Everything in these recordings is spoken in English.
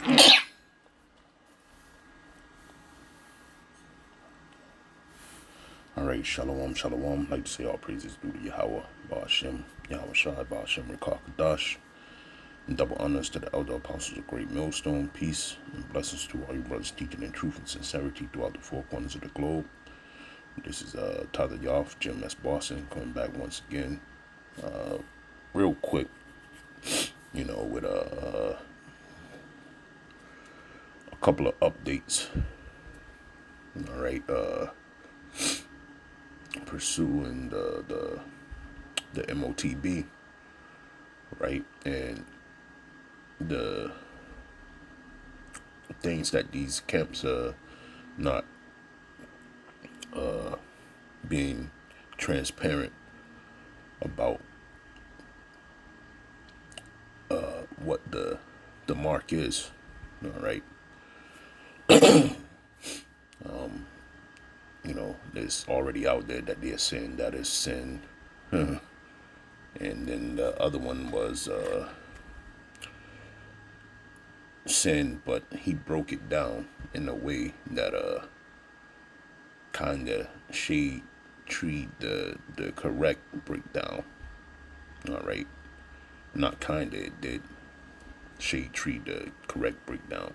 All right, shalom, shalom. I'd like to say all praises due to Yahweh, Ba'ashem, Yahweh Shai, Ba'ashem, Rekakadash, and double honors to the elder apostles of Great Millstone. Peace and blessings to all you brothers teaching in truth and sincerity throughout the four corners of the globe. This is Tyler Yoff, Jim S. Boston, coming back once again. Real quick, with a couple of updates. All right, pursuing the MOTB, right, and the things that these camps are not being transparent about what the mark is. All right, it's already out there that they're saying that is sin. And then the other one was sin, but he broke it down in a way that kind of shade treat the correct breakdown. All right, not kind of, it did shade tree the correct breakdown.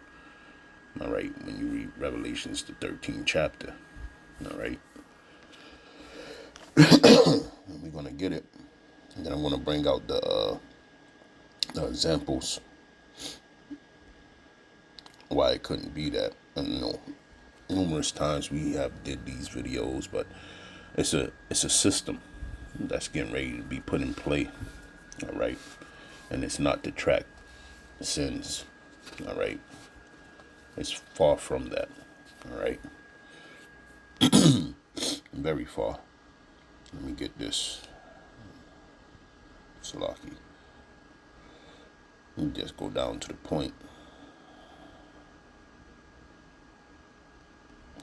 All right, when you read Revelations, the 13th chapter. All right, we're gonna get it, and then I'm gonna bring out the examples why it couldn't be that. And numerous times we have did these videos, but it's a system that's getting ready to be put in play. All right, and it's not to track sins. All right, it's far from that. All right, very far. Let me get this. Salaki. Let me just go down to the point.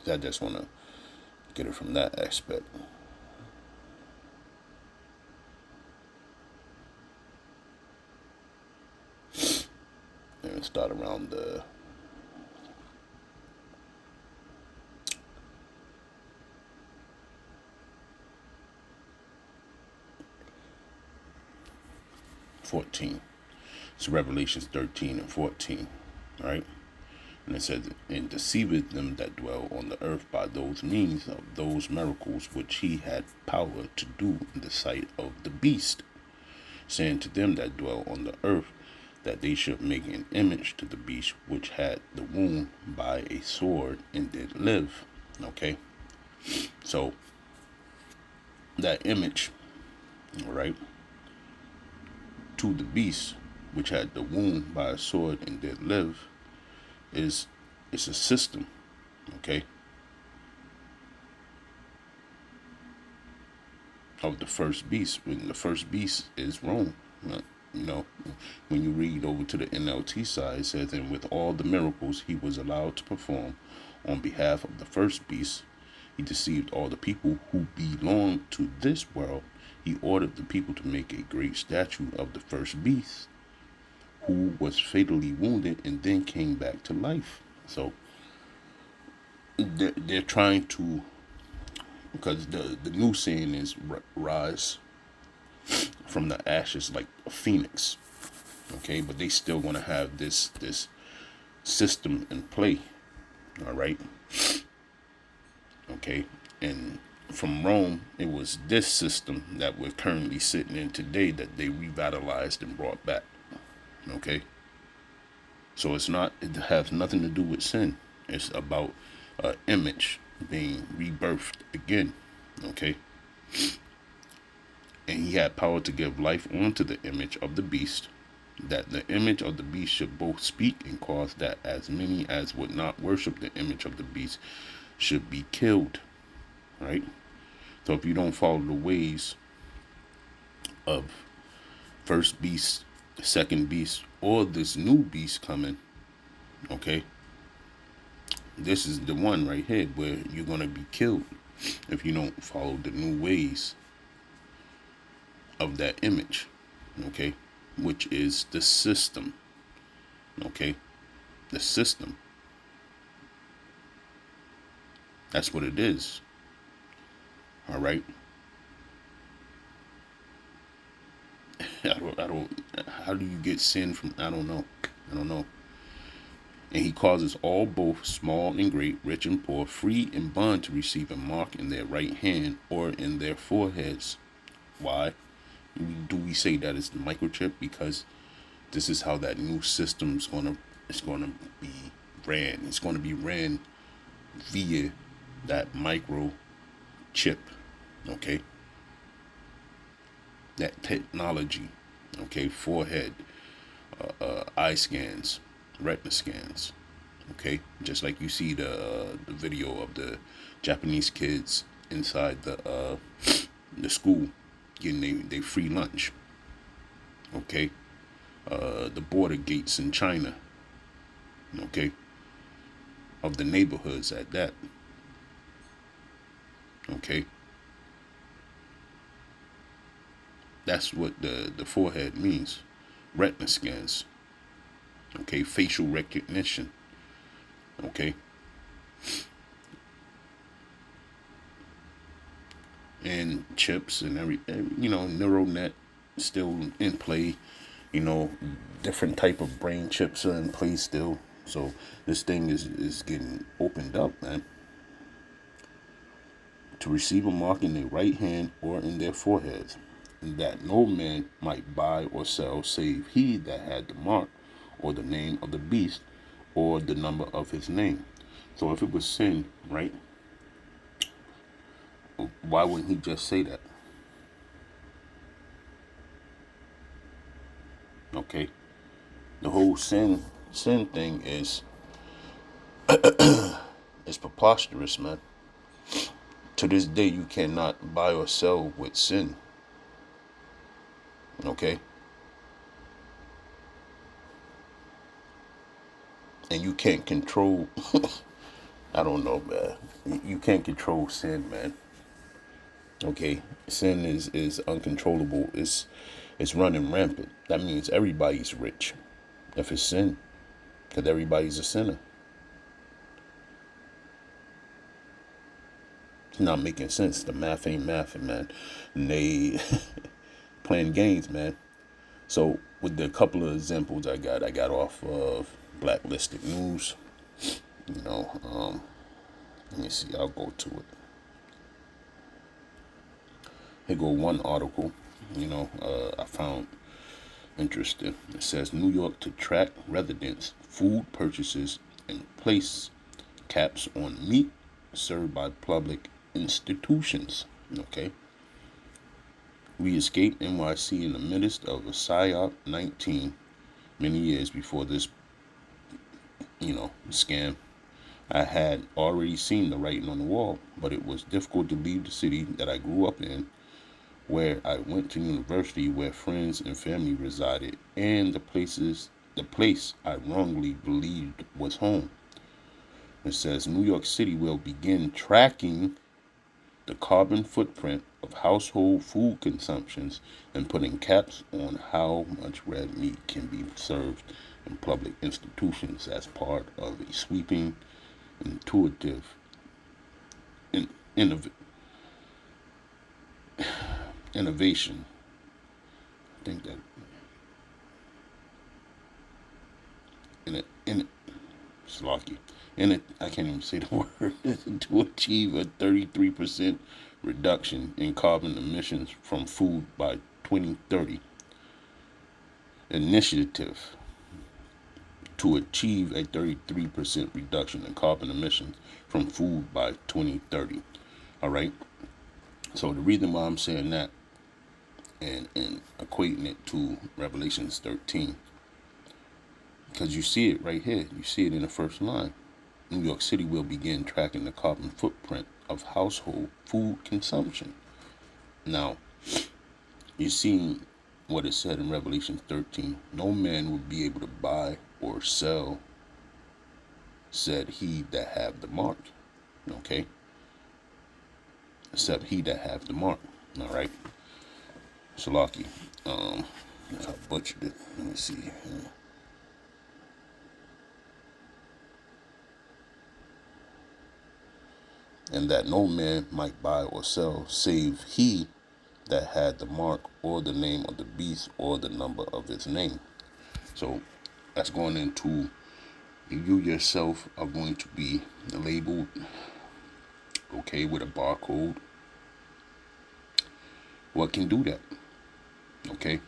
I just want to get it from that aspect. And start around the '14. It's Revelations 13 and 14, right? And it says, and deceiveth them that dwell on the earth by those means of those miracles which he had power to do in the sight of the beast, saying to them that dwell on the earth that they should make an image to the beast which had the wound by a sword and did live. Okay, so that image, all right, to the beast which had the wound by a sword and did live, it's a system, okay, of the first beast. When the first beast is Rome, when you read over to the NLT side, it says, and with all the miracles he was allowed to perform on behalf of the first beast, he deceived all the people who belong to this world. He ordered the people to make a great statue of the first beast, who was fatally wounded and then came back to life. So they're trying to, because the new saying is rise from the ashes like a phoenix. Okay, but they still want to have this system in play. All right. Okay, and from Rome, it was this system that we're currently sitting in today that they revitalized and brought back. Okay, so it has nothing to do with sin. It's about an image being rebirthed again. Okay, and he had power to give life onto the image of the beast, that the image of the beast should both speak and cause that as many as would not worship the image of the beast should be killed. Right? So if you don't follow the ways of first beast, the second beast, or this new beast coming, okay, this is the one right here where you're going to be killed if you don't follow the new ways of that image, okay, which is the system, okay. The system. That's what it is. All right. I don't. How do you get sin from? I don't know. I don't know. And he causes all, both small and great, rich and poor, free and bond, to receive a mark in their right hand or in their foreheads. Why do we say that it's the microchip? Because this is how that new system's gonna it's gonna be ran. It's gonna be ran via that microchip. Okay, that technology. Okay, forehead, eye scans, retina scans. Okay, just like you see the video of the Japanese kids inside the school getting they free lunch. Okay, the border gates in China. Okay, of the neighborhoods at that. Okay, that's what the forehead means. Retina scans. Okay, facial recognition. Okay, and chips and neural net still in play. You know, different type of brain chips are in play still. So this thing is getting opened up, man. To receive a mark in their right hand or in their foreheads, and that no man might buy or sell save he that had the mark, or the name of the beast, or the number of his name. So if it was sin, right? Why wouldn't he just say that? Okay, the whole sin thing is preposterous, man. To this day, you cannot buy or sell with sin. Okay, and you can't control. I don't know, man. You can't control sin, man. Okay, sin is uncontrollable. It's running rampant. That means everybody's rich if it's sin, because everybody's a sinner. It's not making sense. The math ain't mathing, man. And they playing games, man. So with the couple of examples I got off of Blacklisted News. You know, let me see. I'll go to it. Here go one article. I found interesting. It says New York to track residents' food purchases and place caps on meat served by public institutions. Okay. We escaped NYC in the midst of a PSYOP 19 many years before this, scam. I had already seen the writing on the wall, but it was difficult to leave the city that I grew up in, where I went to university, where friends and family resided, and the place I wrongly believed was home. It says New York City will begin tracking the carbon footprint of household food consumptions and putting caps on how much red meat can be served in public institutions as part of a sweeping, intuitive, in, innov- innovation. I think that in it, Slocky. In it, I can't even say the word, to achieve a 33% reduction in carbon emissions from food by 2030. Initiative to achieve a 33% reduction in carbon emissions from food by 2030. All right. So the reason why I'm saying that and equating it to Revelations 13, because you see it right here. You see it in the first line. New York City will begin tracking the carbon footprint of household food consumption. Now, you see what it said in Revelation 13. No man will be able to buy or sell, said he that have the mark. Okay? Except he that have the mark. All right? Salaki. If I butchered it, let me see. and that no man might buy or sell save he that had the mark or the name of the beast or the number of his name. So that's going into you yourself are going to be labeled, okay, with a barcode. What can do that? Okay.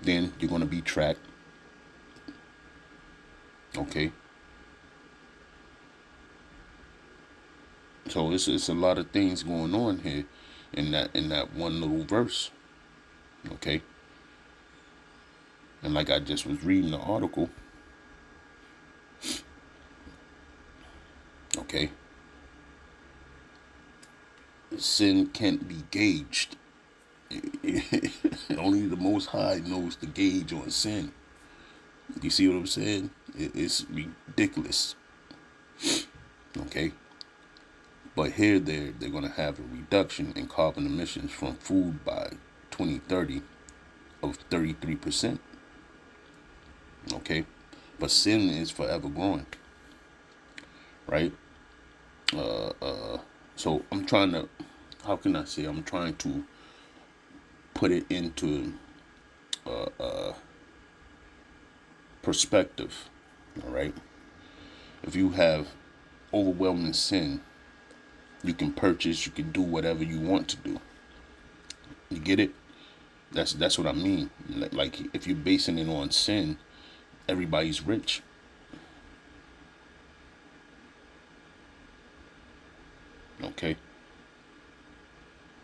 Then you're going to be tracked. Okay. So it's a lot of things going on here in that one little verse. Okay. And like I just was reading the article. Okay. Sin can't be gauged. Only the Most High knows the gauge on sin. You see what I'm saying? It's ridiculous. Okay. But here they're going to have a reduction in carbon emissions from food by 2030 of 33%. Okay. But sin is forever growing. Right? So I'm trying to, how can I say, I'm trying to put it into perspective. All right. If you have overwhelming sin, you can purchase, you can do whatever you want to do. You get it? That's what I mean. Like if you're basing it on sin, everybody's rich. Okay?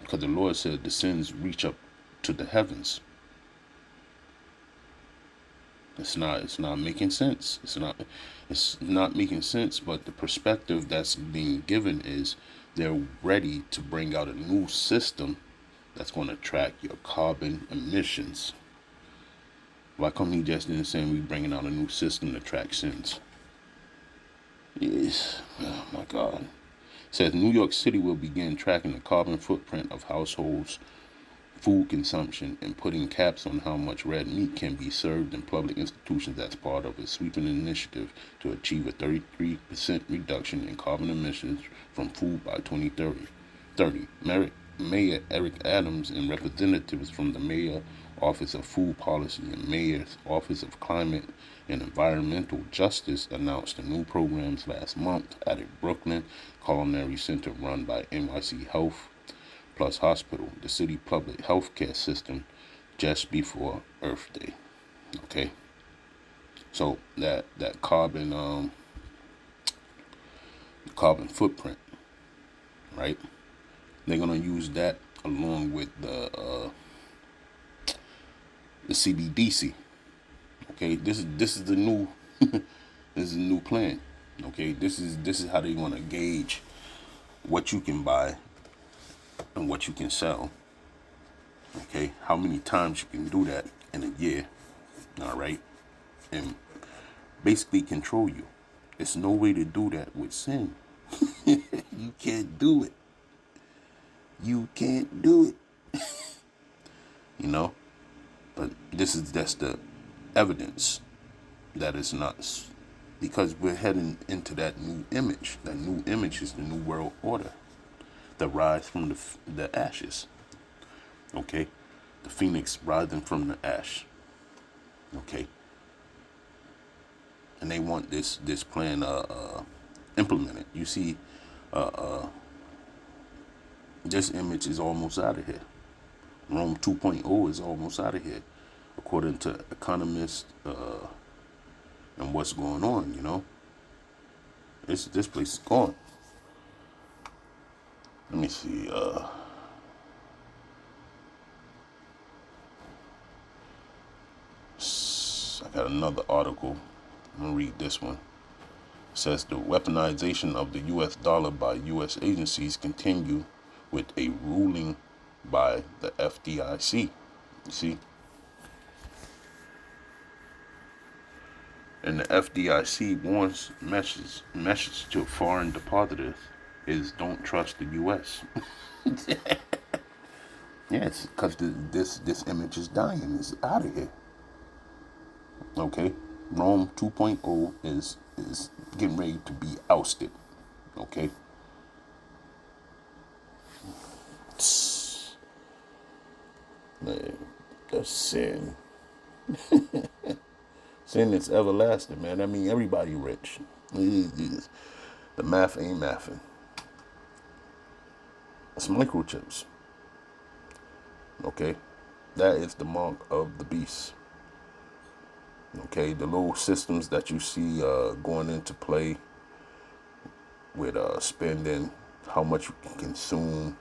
Because the Lord said the sins reach up to the heavens. It's not making sense. It's not making sense, but the perspective that's being given is they're ready to bring out a new system that's going to track your carbon emissions. Why come he just didn't say we bringing out a new system to track sins? Yes. Oh my God. It says New York City will begin tracking the carbon footprint of households, food consumption, and putting caps on how much red meat can be served in public institutions as part of a sweeping initiative to achieve a 33% reduction in carbon emissions from food by 2030. Mayor Eric Adams and representatives from the Mayor Office of Food Policy and Mayor's Office of Climate and Environmental Justice announced the new programs last month at a Brooklyn culinary center run by NYC Health Plus Hospital, the city public health care system, just before Earth Day. Okay, so that carbon footprint, right? They're gonna use that along with the CBDC. Okay, this is the new this is a new plan. Okay, this is how they want to gauge what you can buy and what you can sell. Okay, how many times you can do that in a year. All right, and basically control you. There's no way to do that with sin. You can't do it. You can't do it. You know, but that's the evidence that it's not, because we're heading into that new image. That new image is the new world order, the rise from the ashes. Okay, the phoenix rising from the ash. Okay, and they want this plan implemented. You see, this image is almost out of here. Rome 2.0 is almost out of here, according to economists and what's going on. You know, this place is gone. Let me see. I got another article. I'm gonna read this one. It says the weaponization of the U.S. dollar by U.S. agencies continue with a ruling by the FDIC. You see? And the FDIC warns message to foreign depositors is don't trust the U.S. Yeah, it's because this image is dying. It's out of here. Okay, Rome 2.0 is getting ready to be ousted. Okay, Man, the sin. Sin is everlasting, man. I mean, everybody rich. The math ain't mathing. It's microchips. Okay? That is the mark of the beast. Okay? The little systems that you see going into play with spending, how much you can consume,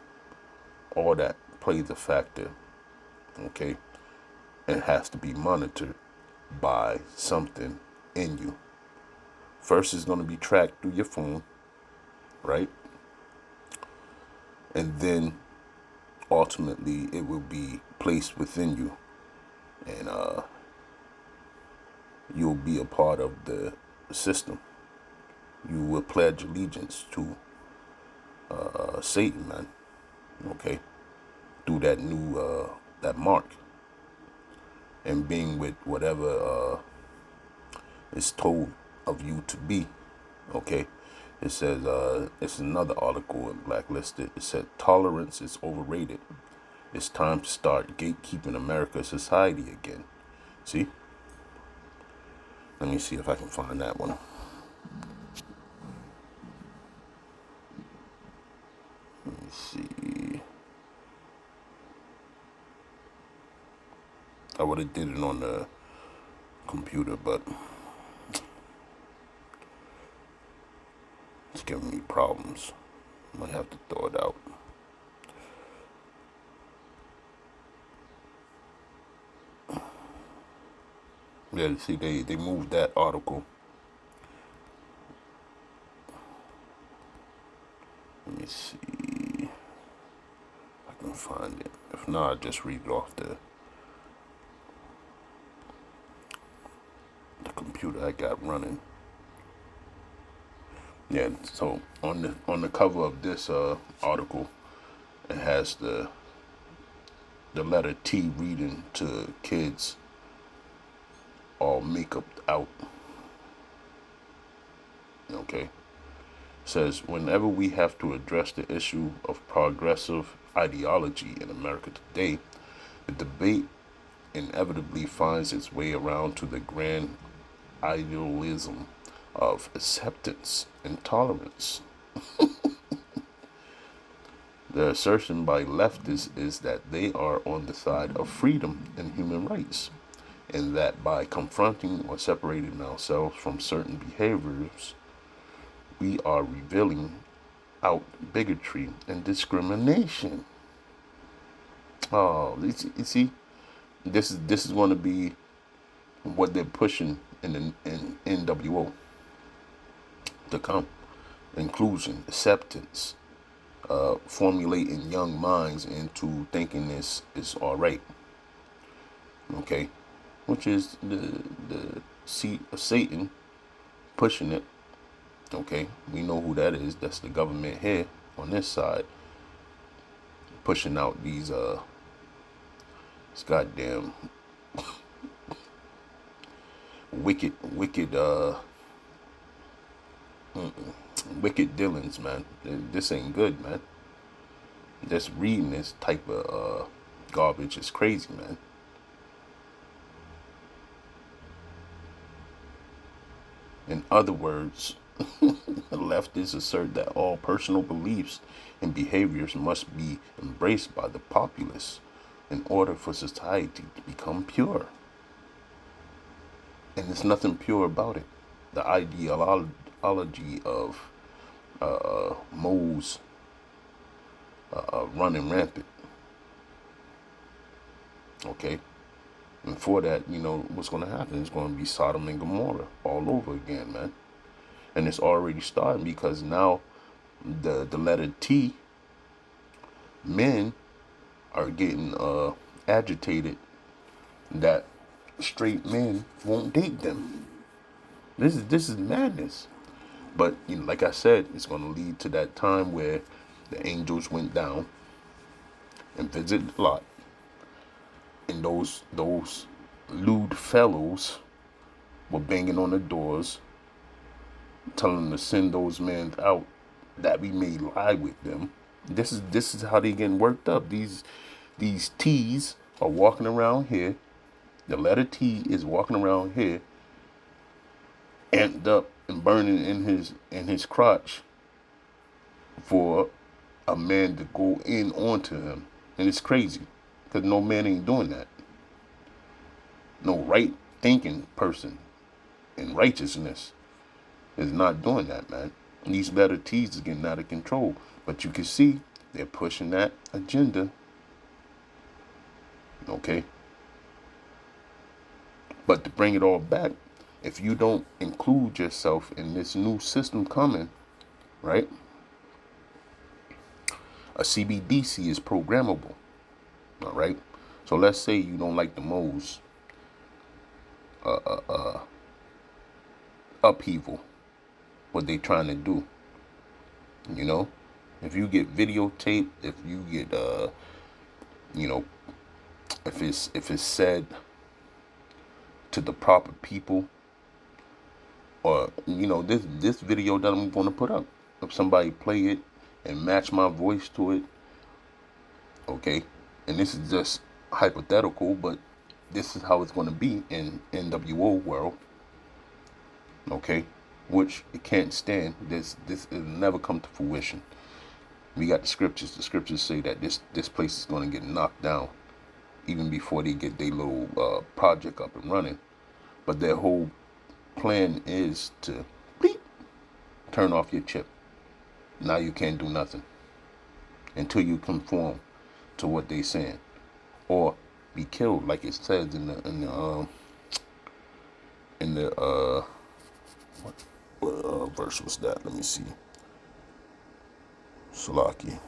all that plays a factor. Okay? It has to be monitored by something in you. First, it's going to be tracked through your phone, right? And then ultimately it will be placed within you, and you'll be a part of the system. You will pledge allegiance to Satan, man. Okay, through that new that mark, and being with whatever is told of you to be. Okay, it says it's another article in Blacklisted. It said tolerance is overrated. It's time to start gatekeeping America's society again. See? Let me see if I can find that one. Let me see. I would have did it on the computer, but it's giving me problems. Might have to throw it out. Yeah, see, they moved that article. Let me see if I can find it. If not, I'll just read it off the computer I got running. Yeah, so on the cover of this article, it has the letter T reading to kids all makeup out. Okay. It says whenever we have to address the issue of progressive ideology in America today, the debate inevitably finds its way around to the grand idealism of acceptance and tolerance. The assertion by leftists is that they are on the side of freedom and human rights, and that by confronting or separating ourselves from certain behaviors, we are revealing out bigotry and discrimination. Oh, you see, this is going to be what they're pushing in NWO to come: inclusion, acceptance, formulating young minds into thinking this is all right. Okay, which is the seat of Satan pushing it. Okay, we know who that is. That's the government here on this side, pushing out these this goddamn wicked wicked dealings, man. This ain't good, man. Just reading this type of garbage is crazy, man. In other words, leftists assert that all personal beliefs and behaviors must be embraced by the populace in order for society to become pure. And there's nothing pure about it. The ideology of moles running rampant. Okay? And for that, you know, what's going to happen is going to be Sodom and Gomorrah all over again, man. And it's already starting because now the letter T, men are getting agitated that straight men won't date them. This is madness. But you know, like I said, it's going to lead to that time where the angels went down and visited Lot, and those lewd fellows were banging on the doors, telling them to send those men out that we may lie with them. This is how they getting worked up. These T's are walking around here. The letter T is walking around here, amped up and burning in his crotch for a man to go in onto him. And it's crazy because no man ain't doing that. No right thinking person in righteousness is not doing that, man. And these letter T's is getting out of control. But you can see they're pushing that agenda. Okay? But to bring it all back, if you don't include yourself in this new system coming, right? A CBDC is programmable. All right? So let's say you don't like the Mo's upheaval, what they trying to do. You know? If you get videotaped, if you get you know, if it's said to the proper people, or you know, this video that I'm gonna put up, if somebody play it and match my voice to it, okay, and this is just hypothetical, but this is how it's gonna be in NWO world, okay, which it can't stand. This will never come to fruition. We got the scriptures. The scriptures say that this place is gonna get knocked down even before they get their little project up and running. But their whole plan is to bleep, turn off your chip. Now you can't do nothing until you conform to what they saying, or be killed, like it says in the what verse was that? Let me see. Salaki,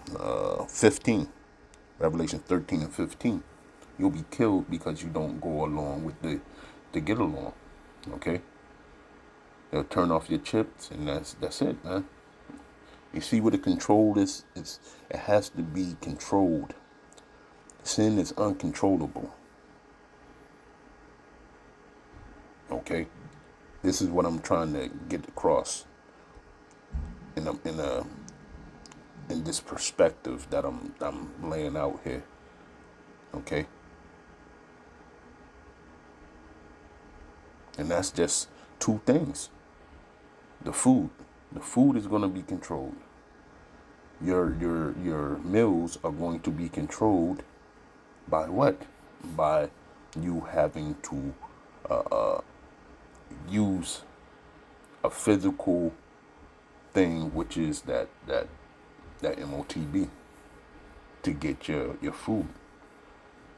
15, Revelation 13 and 15. You'll be killed because you don't go along with the get along. Okay. They'll turn off your chips, and that's it, man. You see what the control is? It has to be controlled. Sin is uncontrollable. Okay, this is what I'm trying to get across in this perspective that I'm laying out here. Okay, and that's just two things. The food is going to be controlled. Your meals are going to be controlled by what? By you having to use a physical thing, which is that MOTB, to get your food.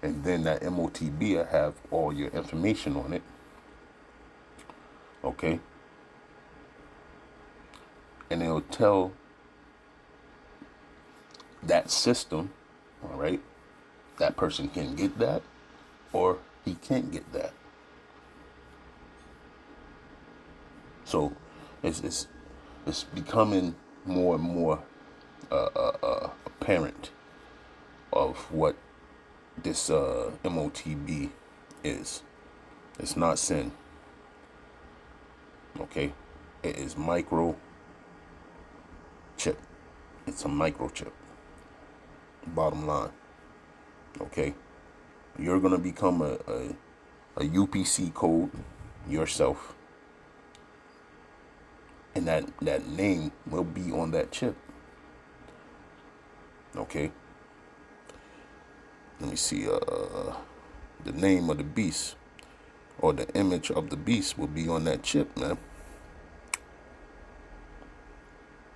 And then that MOTB will have all your information on it. Okay? And it'll tell that system, all right, that person can get that or he can't get that. So it's becoming more and more apparent of what this MOTB is. It's not sin. Okay? It is microchip. It's a microchip. Bottom line. Okay? You're going to become a UPC code yourself. And that name will be on that chip. Okay? Let me see. The name of the beast, or the image of the beast, will be on that chip, man.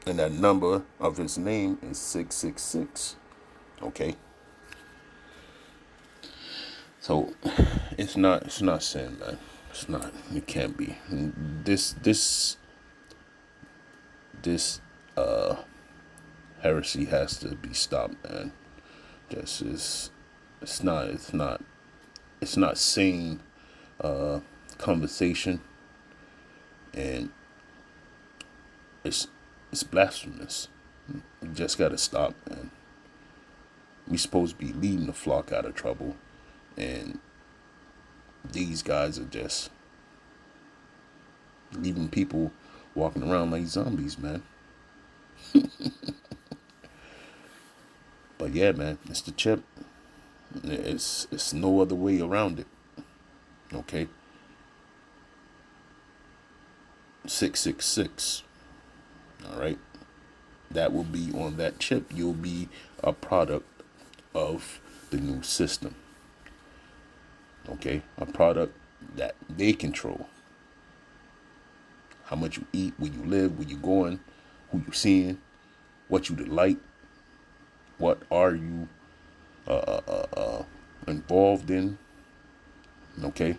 And that number of his name is 666. Okay? So it's not sin, man. It's not. It can't be. This heresy has to be stopped, man. Just it's not sane conversation, and it's blasphemous. You just gotta stop, man. We supposed to be leading the flock out of trouble, and these guys are just leaving people walking around like zombies, man. But yeah, man, it's the chip. It's no other way around it. Okay. 666. All right. That will be on that chip. You'll be a product of the new system. Okay. A product that they control. How much you eat, where you live, where you going, who you seeing, what you like, what are you involved in. Okay.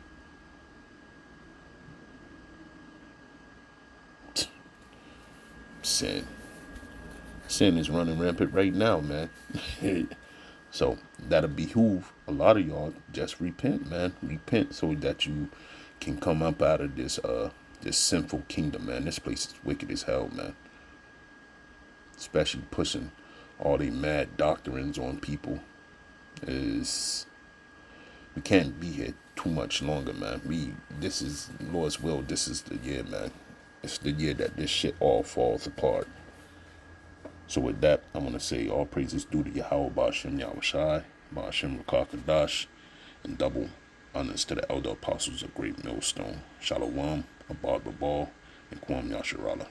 Sin. Sin is running rampant right now, man. So that'll behoove a lot of y'all. Just repent, man. Repent so that you can come up out of this sinful kingdom, man. This place is wicked as hell, man. Especially pushing all the mad doctrines on people. We can't be here too much longer, man. This is Lord's will. This is the year, man. It's the year that this shit all falls apart. So with that, I'm going to say all praises due to Yahweh Ba'ashem Yahushai, Ba'ashem Rakakadash, and double honors to the elder apostles of Great Millstone, Shalom, Abad Babal, and Kwam Yasharala.